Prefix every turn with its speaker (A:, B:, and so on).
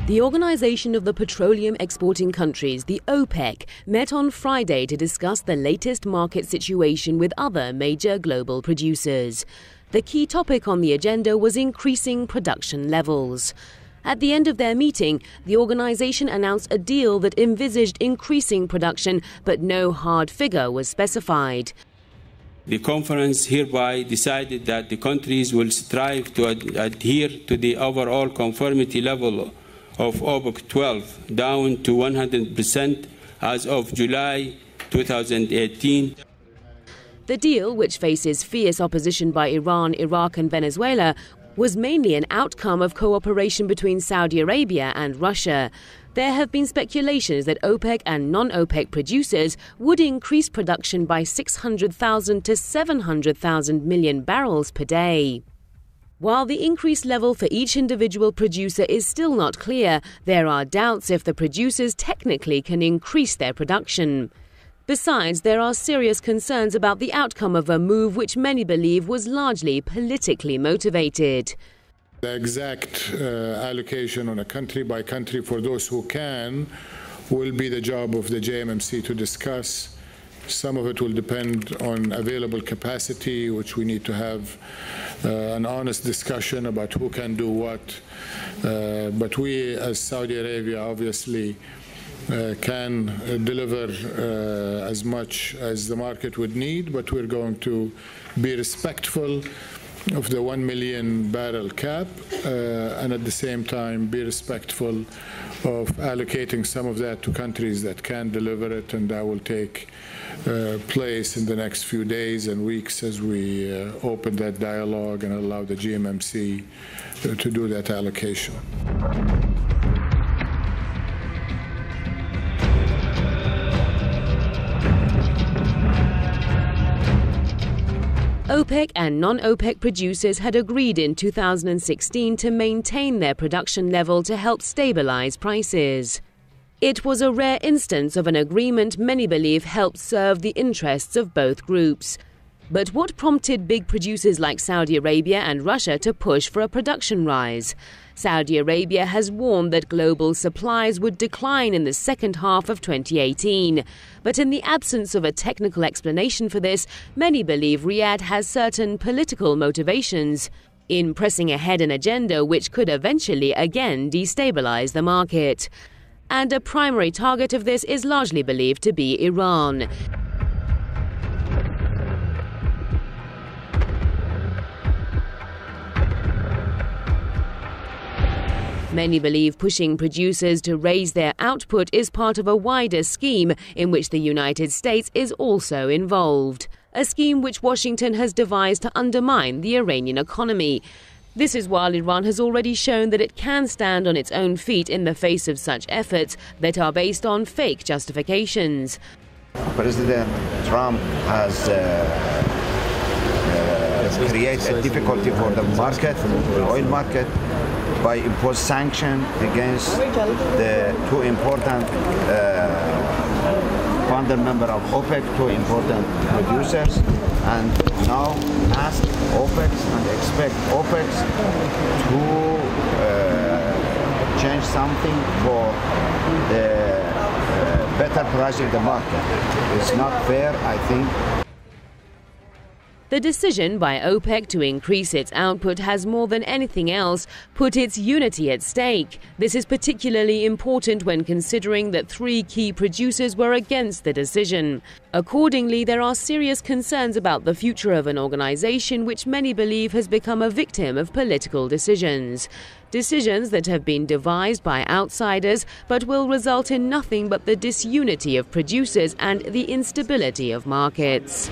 A: The Organization of the Petroleum Exporting Countries, the OPEC, met on Friday to discuss the latest market situation with other major global producers. The key topic on the agenda was increasing production levels. At the end of their meeting, the organization announced a deal that envisaged increasing production, but no hard figure was specified.
B: The conference hereby decided that the countries will strive to adhere to the overall conformity level of OPEC 12 down to 100% as of July 2018.
A: The deal, which faces fierce opposition by Iran, Iraq and Venezuela, was mainly an outcome of cooperation between Saudi Arabia and Russia. There have been speculations that OPEC and non-OPEC producers would increase production by 600,000 to 700,000 million barrels per day. While the increased level for each individual producer is still not clear, there are doubts if the producers technically can increase their production. Besides, there are serious concerns about the outcome of a move which many believe was largely politically motivated.
C: The exact allocation on a country-by-country for those who can will be the job of the JMMC to discuss. Some of it will depend on available capacity, which we need to have an honest discussion about who can do what. But we, as Saudi Arabia, obviously can deliver as much as the market would need, but we're going to be respectful of the 1 million barrel cap and at the same time be respectful of allocating some of that to countries that can deliver it, and that will take place in the next few days and weeks as we open that dialogue and allow the GMMC to do that allocation.
A: OPEC and non-OPEC producers had agreed in 2016 to maintain their production level to help stabilize prices. It was a rare instance of an agreement many believe helped serve the interests of both groups. But what prompted big producers like Saudi Arabia and Russia to push for a production rise? Saudi Arabia has warned that global supplies would decline in the second half of 2018. But in the absence of a technical explanation for this, many believe Riyadh has certain political motivations in pressing ahead an agenda which could eventually again destabilize the market. And a primary target of this is largely believed to be Iran. Many believe pushing producers to raise their output is part of a wider scheme in which the United States is also involved. A scheme which Washington has devised to undermine the Iranian economy. This is while Iran has already shown that it can stand on its own feet in the face of such efforts that are based on fake justifications.
D: President Trump has created a difficulty for the market, the oil market, by imposing sanctions against the two important founder members of OPEC, two important producers, and now ask OPEC and expect OPEC to change something for the better price of the market. It's not fair, I think.
A: The decision by OPEC to increase its output has more than anything else put its unity at stake. This is particularly important when considering that three key producers were against the decision. Accordingly, there are serious concerns about the future of an organization which many believe has become a victim of political decisions. Decisions that have been devised by outsiders but will result in nothing but the disunity of producers and the instability of markets.